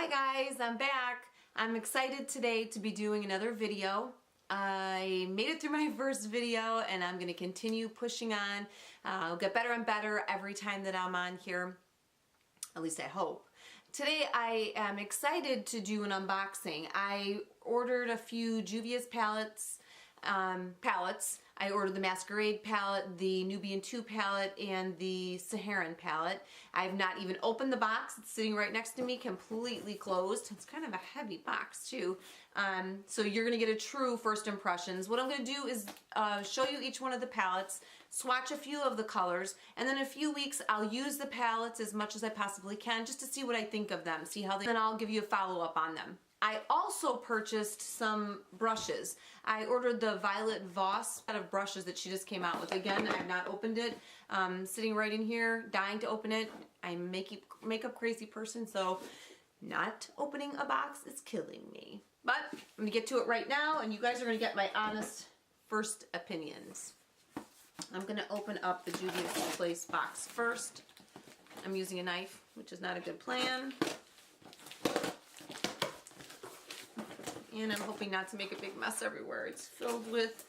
Hi guys, I'm back. I'm excited today to be doing another video. I made it through my first video and I'm going to continue pushing on. I'll get better and better every time that I'm on here. At least I hope. Today I am excited to do an unboxing. I ordered a few Juvia's palettes. I ordered the Masquerade palette, the Nubian 2 palette, and the Saharan palette. I've not even opened the box. It's sitting right next to me, completely closed. It's kind of a heavy box too. So you're going to get a true first impressions. What I'm going to do is show you each one of the palettes, swatch a few of the colors, and then in a few weeks I'll use the palettes as much as I possibly can just to see what I think of them, see how they, then I'll give you a follow-up on them. I also purchased some brushes. I ordered the Violet Voss set of brushes that she just came out with. Again, I have not opened it. Sitting right in here, dying to open it. I'm a makeup crazy person, so not opening a box is killing me. But I'm gonna get to it right now, and you guys are gonna get my honest first opinions. I'm gonna open up the Juvia's Place box first. I'm using a knife, which is not a good plan. And I'm hoping not to make a big mess everywhere. It's filled with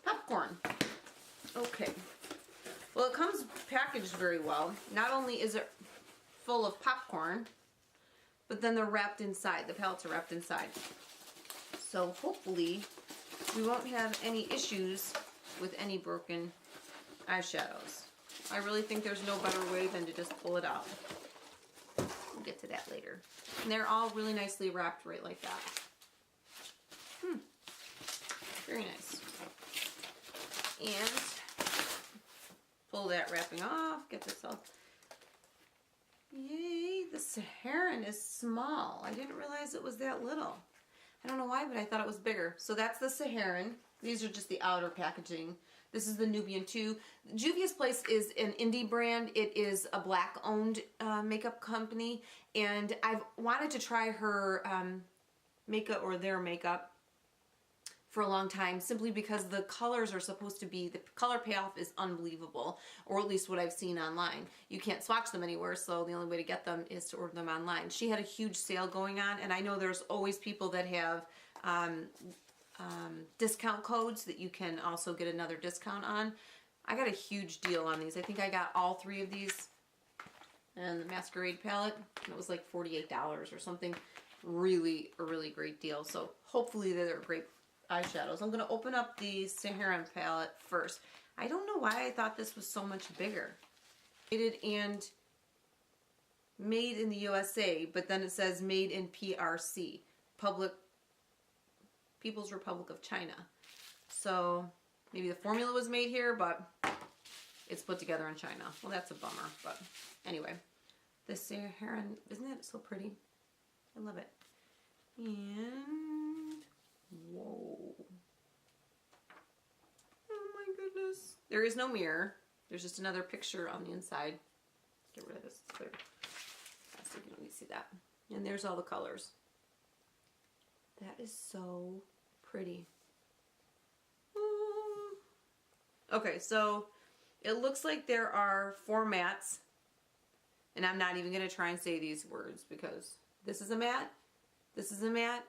popcorn. Okay. Well, it comes packaged very well. Not only is it full of popcorn, but then they're wrapped inside. The palettes are wrapped inside. So hopefully we won't have any issues with any broken eyeshadows. I really think there's no better way than to just pull it out. We'll get to that later. And they're all really nicely wrapped right like that. Very nice. And pull that wrapping off, get this off. Yay, the Saharan is small. I didn't realize it was that little. I don't know why, but I thought it was bigger. So that's the Saharan. These are just the outer packaging. This is the Nubian 2. Juvia's Place is an indie brand. It is a black-owned makeup company, and I've wanted to try her makeup or their makeup for a long time, simply because the colors are supposed to be, the color payoff is unbelievable, or at least what I've seen online. You can't swatch them anywhere, so the only way to get them is to order them online. She had a huge sale going on, and I know there's always people that have discount codes that you can also get another discount on. I got a huge deal on these. I think I got all three of these and the Masquerade palette. It was like $48 or something. Really, a really great deal. So hopefully they're great eyeshadows. I'm going to open up the Saharan palette first. I don't know why I thought this was so much bigger. And made in the USA, but then it says made in PRC, People's Republic of China. So maybe the formula was made here, but it's put together in China. Well, that's a bummer, but anyway. The Saharan, isn't that so pretty? I love it. And, whoa. Oh my goodness. There is no mirror. There's just another picture on the inside. Get rid of this, it's clear. So you can only see that. And there's all the colors. That is so pretty. Okay, so it looks like there are 4 mattes, and I'm not even going to try and say these words because this is a matte, this is a matte,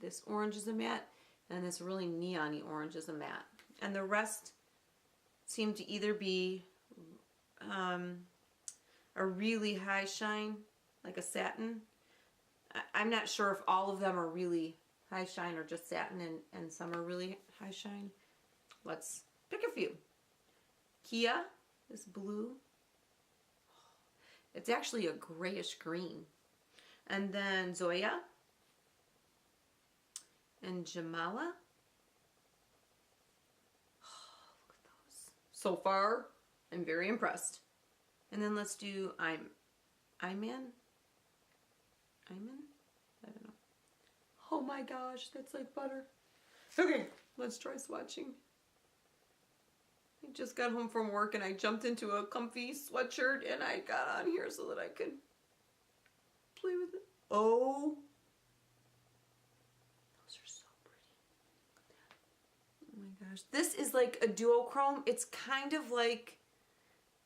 this orange is a matte, and this really neon-y orange is a matte. And the rest seem to either be a really high shine, like a satin. I'm not sure if all of them are really high shine or just satin and some are really high shine. Let's pick a few. Kia, this blue. It's actually a grayish green. And then Zoya and Jamala. Oh, look at those. So far, I'm very impressed. And then let's do Iman? I don't know. Oh my gosh, that's like butter. Okay, let's try swatching. I just got home from work and I jumped into a comfy sweatshirt and I got on here so that I could play with it. Oh, those are so pretty. Look at that. Oh my gosh. This is like a duochrome. It's kind of like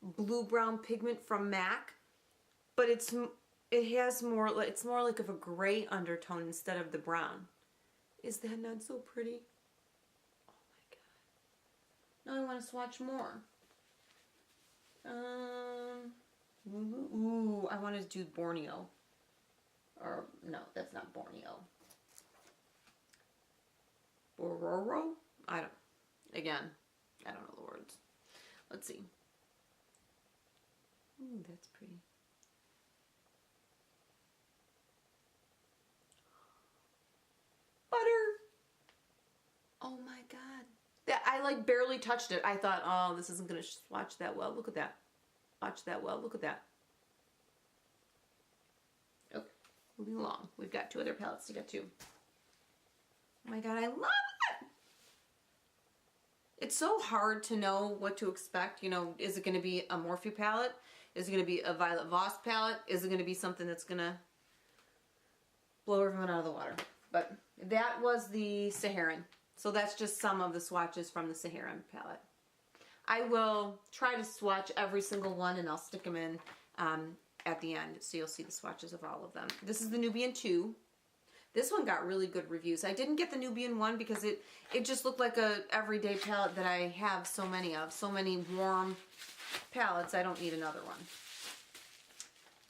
blue-brown pigment from MAC, but it's it has more, it's more like of a gray undertone instead of the brown. Is that not so pretty? Oh my god. Now I want to swatch more. Ooh, I want to do Borneo. Or, no, that's not Borneo. Bororo? I don't know the words. Let's see. Ooh, that's pretty. Butter. Oh my god. That, I like barely touched it. I thought, oh, this isn't going to swatch that well. Look at that. Watch that well. Look at that. Okay, moving along. We've got 2 other palettes to get to. Oh my god, I love it! It's so hard to know what to expect. You know, is it going to be a Morphe palette? Is it going to be a Violet Voss palette? Is it going to be something that's going to blow everyone out of the water? But that was the Saharan. So that's just some of the swatches from the Saharan palette. I will try to swatch every single one and I'll stick them in at the end so you'll see the swatches of all of them. This is the Nubian 2. This one got really good reviews. I didn't get the Nubian 1 because it just looked like a everyday palette that I have so many of. So many warm palettes, I don't need another one.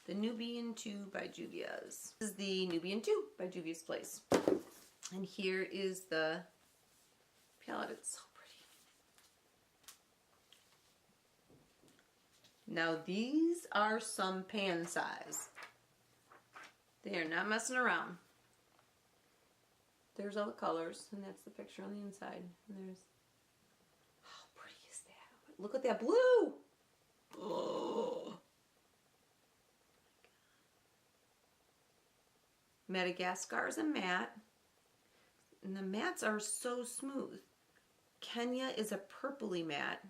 The Nubian 2 by Juvia's. This is the Nubian 2 by Juvia's Place. And here is the palette. It's so pretty. Now these are some pan size. They are not messing around. There's all the colors, and that's the picture on the inside. And there's, how pretty is that? Look at that blue! Oh. Madagascar is a matte. And the mattes are so smooth. Kenya is a purpley matte.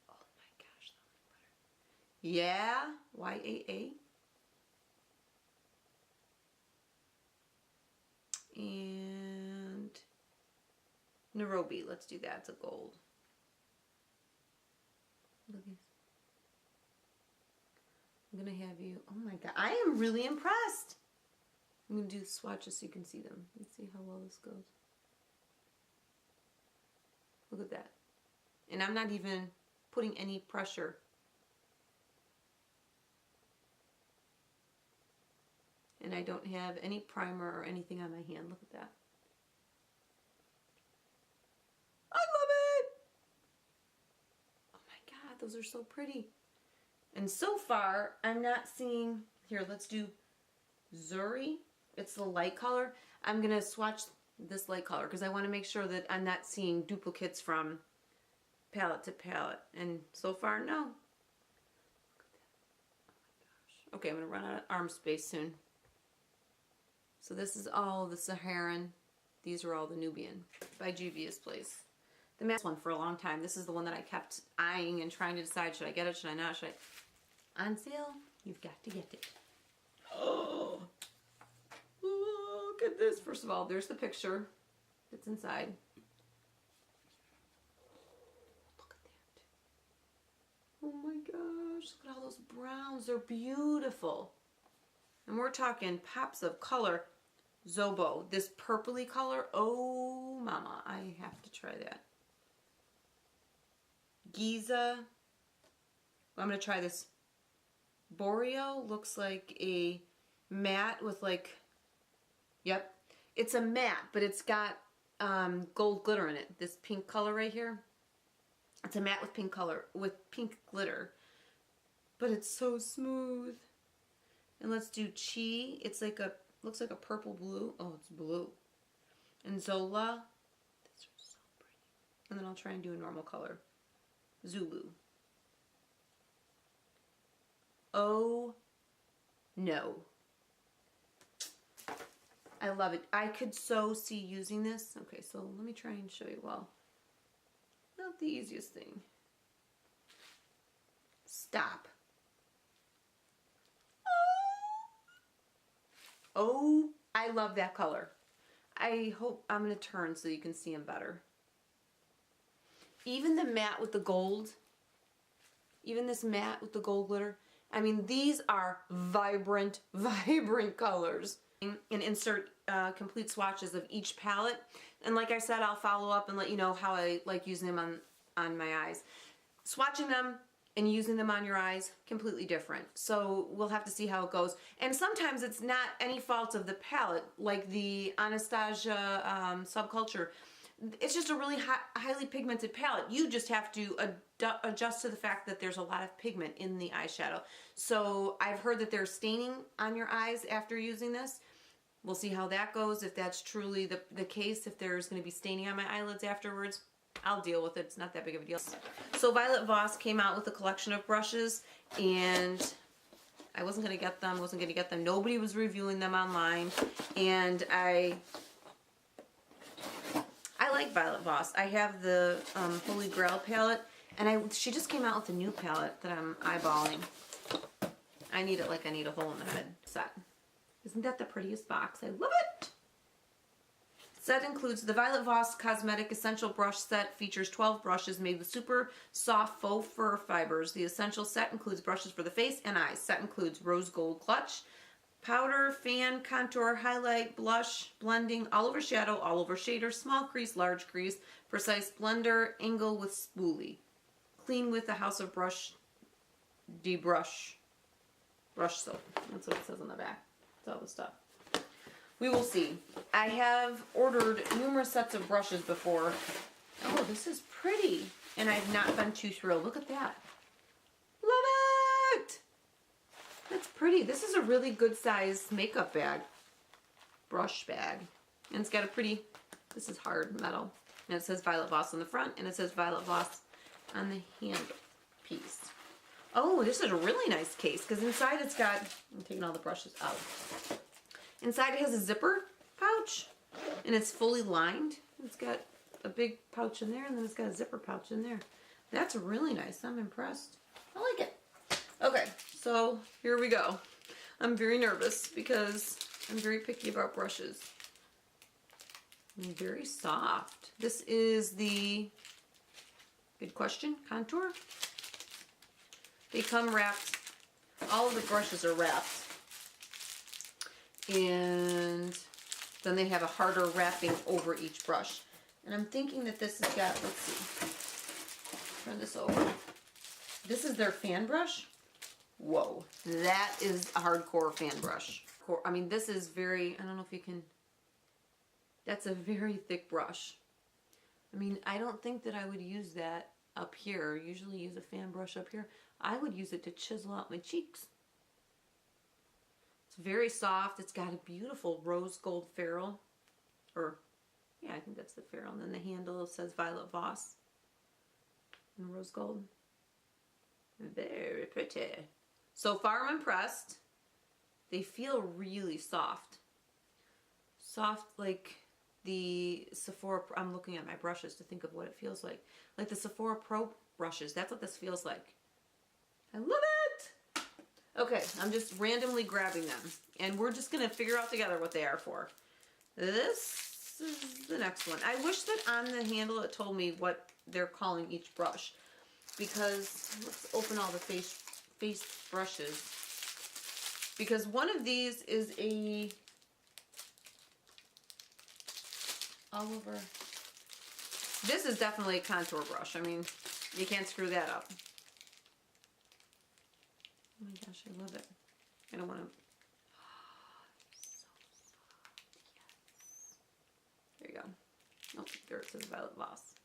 Oh my gosh, that looks better. Yeah, YAA. And Nairobi, let's do that. It's a gold. Look at this. I'm gonna have you. Oh my god, I am really impressed. I'm gonna do swatches so you can see them. Let's see how well this goes. Look at that. And I'm not even putting any pressure. And I don't have any primer or anything on my hand. Look at that. I love it! Oh my god, those are so pretty. And so far, I'm not seeing... Here, let's do Zuri. It's the light color. I'm going to swatch this light color because I want to make sure that I'm not seeing duplicates from palette to palette. And so far, no. Look at that. Oh my gosh. Okay, I'm going to run out of arm space soon. So this is all the Saharan. These are all the Nubian by Juvia's Place. The matte one for a long time. This is the one that I kept eyeing and trying to decide, should I get it, should I not, should I... On sale, you've got to get it. Oh, look at this. First of all, there's the picture that's inside. Look at that. Oh my gosh, look at all those browns. They're beautiful. And we're talking pops of color. Zobo, this purpley color. Oh, mama, I have to try that. Giza. I'm going to try this. Boreo looks like a matte with like, yep, it's a matte, but it's got gold glitter in it. This pink color right here. It's a matte with pink color, with pink glitter. But it's so smooth. And let's do Chi. It's like a, looks like a purple blue. Oh, it's blue. And Zola. These are so pretty. And then I'll try and do a normal color. Zulu. Oh, no. I love it. I could so see using this. Okay, so let me try and show you well. Not the easiest thing. Stop. Oh, I love that color. I hope I'm going to turn so you can see them better. Even the matte with the gold, even this matte with the gold glitter, I mean, these are vibrant, vibrant colors. And insert complete swatches of each palette. And like I said, I'll follow up and let you know how I like using them on my eyes. Swatching them and using them on your eyes, completely different. So we'll have to see how it goes. And sometimes it's not any fault of the palette, like the Anastasia Subculture. It's just a really highly pigmented palette. You just have to adjust to the fact that there's a lot of pigment in the eyeshadow. So I've heard that there's staining on your eyes after using this. We'll see how that goes, if that's truly the case, if there's going to be staining on my eyelids afterwards. I'll deal with it. It's not that big of a deal. So Violet Voss came out with a collection of brushes, and I wasn't going to get them. Nobody was reviewing them online, and I like Violet Voss. I have the Holy Grail palette, and she just came out with a new palette that I'm eyeballing. I need it like I need a hole in the head set. Isn't that the prettiest box? I love it! Set includes the Violet Voss Cosmetic Essential Brush Set. Features 12 brushes made with super soft faux fur fibers. The essential set includes brushes for the face and eyes. Set includes rose gold clutch, powder, fan, contour, highlight, blush, blending, all over shadow, all over shader, small crease, large crease, precise blender, angle with spoolie. Clean with the House of Brush Debrush brush soap. That's what it says on the back. That's all the stuff. We will see. I have ordered numerous sets of brushes before. Oh, this is pretty. And I've not been too thrilled. Look at that. Love it! That's pretty. This is a really good size makeup bag. Brush bag. And it's got a pretty, this is hard metal. And it says Violet Voss on the front, and it says Violet Voss on the handle piece. Oh, this is a really nice case, because inside it's got, I'm taking all the brushes out. Inside it has a zipper pouch, and it's fully lined. It's got a big pouch in there, and then it's got a zipper pouch in there. That's really nice. I'm impressed. I like it. Okay, so here we go. I'm very nervous because I'm very picky about brushes. And very soft. This is the, good question, contour. They come wrapped. All of the brushes are wrapped. And then they have a harder wrapping over each brush. And I'm thinking that this has got, let's see, turn this over. This is their fan brush. Whoa, that is a hardcore fan brush. I mean, this is very, I don't know if you can, that's a very thick brush. I mean, I don't think that I would use that up here. I usually use a fan brush up here. I would use it to chisel out my cheeks. It's very soft. It's got a beautiful rose gold ferrule. Or, yeah, I think that's the ferrule. And then the handle says Violet Voss in rose gold. Very pretty. So far I'm impressed. They feel really soft. Soft like the Sephora, I'm looking at my brushes to think of what it feels like. Like the Sephora Pro brushes. That's what this feels like. I love it! Okay, I'm just randomly grabbing them. And we're just going to figure out together what they are for. This is the next one. I wish that on the handle it told me what they're calling each brush. Because, let's open all the face brushes. Because one of these is a all over. This is definitely a contour brush. I mean, you can't screw that up. Oh my gosh, I love it. I don't want to. So soft. Yes. There you go. Oh, there it says Violet Voss.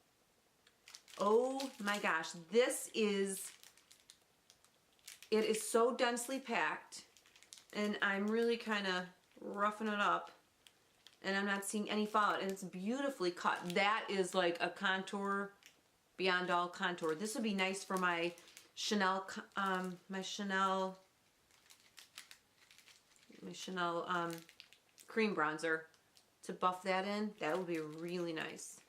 Oh my gosh, it is so densely packed, and I'm really kind of roughing it up, and I'm not seeing any fallout, and it's beautifully cut. That is like a contour beyond all contour. This would be nice for my Chanel cream bronzer to buff that in. That would be really nice.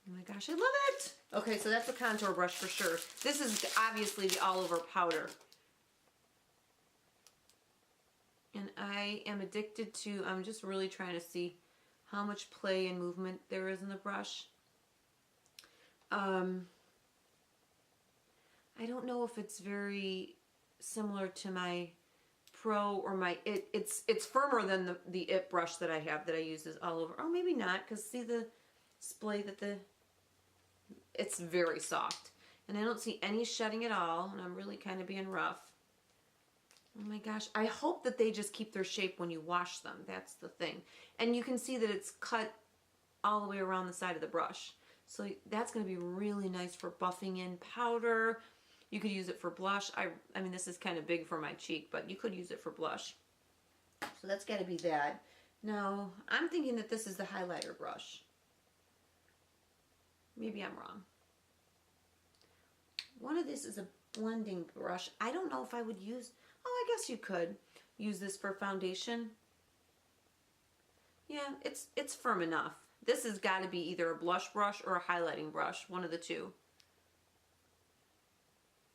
Oh my gosh, I love it! Okay, so that's a contour brush for sure. This is obviously the all-over powder. And I am addicted to, I'm just really trying to see how much play and movement there is in the brush. I don't know if it's very similar to my Pro or my it's firmer than the It brush that I have that I use this all over. Oh, maybe not, because see the splay that it's very soft. And I don't see any shedding at all, and I'm really kind of being rough. Oh my gosh, I hope that they just keep their shape when you wash them. That's the thing. And you can see that it's cut all the way around the side of the brush. So that's going to be really nice for buffing in powder. You could use it for blush. I mean, this is kind of big for my cheek, but you could use it for blush. So that's got to be that. Now, I'm thinking that this is the highlighter brush. Maybe I'm wrong. One of this is a blending brush. I don't know if I would use... Oh, I guess you could use this for foundation. Yeah, it's firm enough. This has got to be either a blush brush or a highlighting brush, one of the two.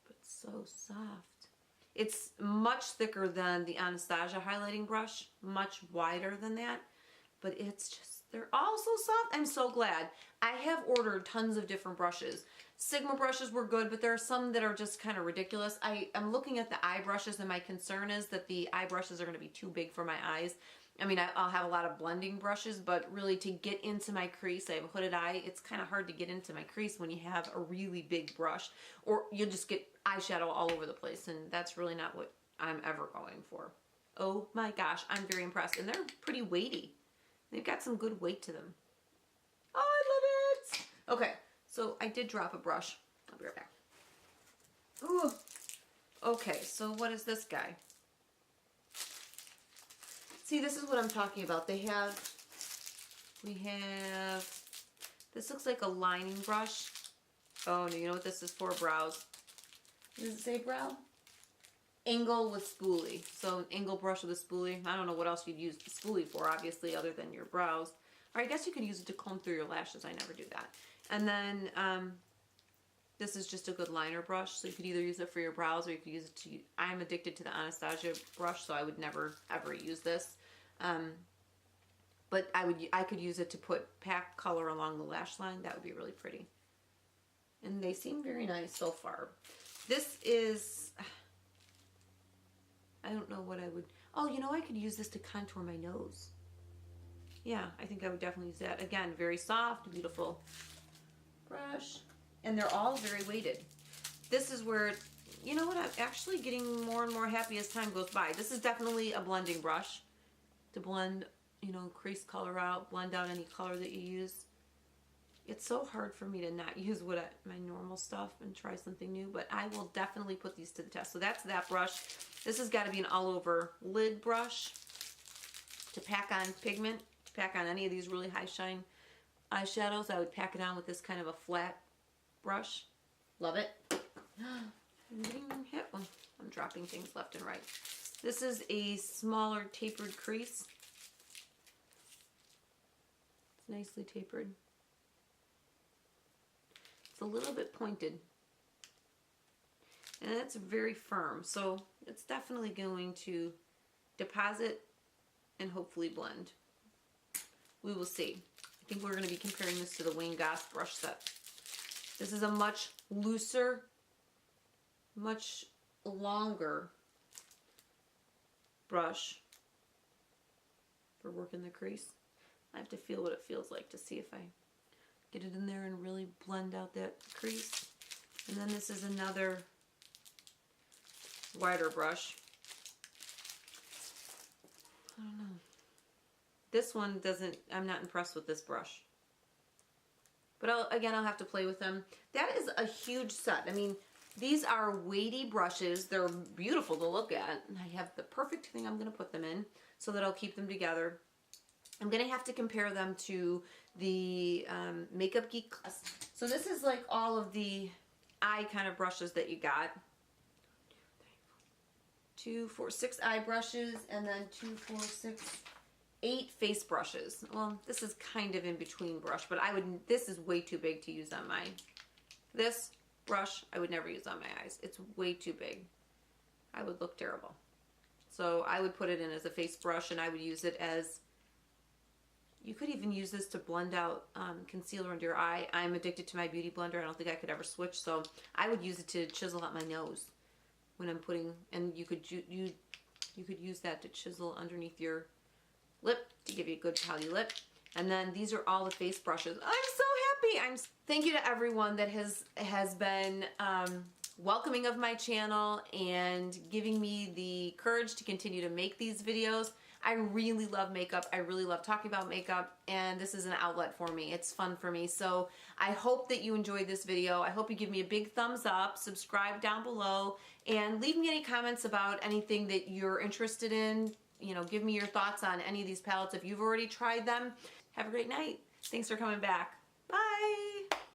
But so soft. It's much thicker than the Anastasia highlighting brush, much wider than that, but it's just, they're all so soft. I'm so glad. I have ordered tons of different brushes. Sigma brushes were good, but there are some that are just kind of ridiculous. I'm looking at the eye brushes, and my concern is that the eye brushes are going to be too big for my eyes. I mean, I'll have a lot of blending brushes, but really to get into my crease, I have a hooded eye, it's kind of hard to get into my crease when you have a really big brush, or you'll just get eyeshadow all over the place, and that's really not what I'm ever going for. Oh my gosh, I'm very impressed, and they're pretty weighty. They've got some good weight to them. Oh, I love it! Okay, so I did drop a brush. I'll be right back. Ooh. Okay, so what is this guy? See, this is what I'm talking about. We have, this looks like a lining brush. Oh, no, you know what this is for? Brows. Does it say brow? Angle with spoolie. So an angle brush with a spoolie. I don't know what else you'd use the spoolie for, obviously, other than your brows. Or I guess you could use it to comb through your lashes. I never do that. And then this is just a good liner brush. So you could either use it for your brows or you could use it to... I'm addicted to the Anastasia brush, so I would never, ever use this. But I could use it to pack color along the lash line. That would be really pretty. And they seem very nice so far. This is... I don't know what I would... Oh, you know, I could use this to contour my nose. Yeah, I think I would definitely use that. Again, very soft, beautiful brush. And they're all very weighted. This is where, you know what, I'm actually getting more and more happy as time goes by. This is definitely a blending brush to blend, you know, crease color out, blend out any color that you use. It's so hard for me to not use my normal stuff and try something new, but I will definitely put these to the test. So that's that brush. This has got to be an all-over lid brush to pack on pigment, to pack on any of these really high shine eyeshadows. I would pack it on with this kind of a flat brush. Love it. I'm getting hit. Oh, I'm dropping things left and right. This is a smaller tapered crease. It's nicely tapered. It's a little bit pointed. And it's very firm, so it's definitely going to deposit and hopefully blend. We will see. I think we're going to be comparing this to the Wayne Goss brush set. This is a much looser, much longer brush for working the crease. I have to feel what it feels like to see if I get it in there and really blend out that crease. And then this is another wider brush. I don't know. This one doesn't, I'm not impressed with this brush. But I'll have to play with them. That is a huge set. I mean, these are weighty brushes. They're beautiful to look at. And I have the perfect thing I'm going to put them in so that I'll keep them together. I'm going to have to compare them to the Makeup Geek Class. So this is like all of the eye kind of brushes that you got. 2, 4, 6 eye brushes, and then 2, 4, 6, 8 face brushes. Well, this is kind of in between brush, but this is way too big to use on this brush I would never use on my eyes. It's way too big. I would look terrible. So I would put it in as a face brush, and I would use it as, you could even use this to blend out concealer under your eye. I'm addicted to my beauty blender. I don't think I could ever switch, so I would use it to chisel out my nose. when I'm putting, and you could use that to chisel underneath your lip to give you a good pouty lip. And then these are all the face brushes. I'm so happy. Thank you to everyone that has been welcoming of my channel and giving me the courage to continue to make these videos. I really love makeup. I really love talking about makeup, and this is an outlet for me. It's fun for me. So I hope that you enjoyed this video. I hope you give me a big thumbs up, subscribe down below, and leave me any comments about anything that you're interested in. You know, give me your thoughts on any of these palettes if you've already tried them. Have a great night. Thanks for coming back. Bye.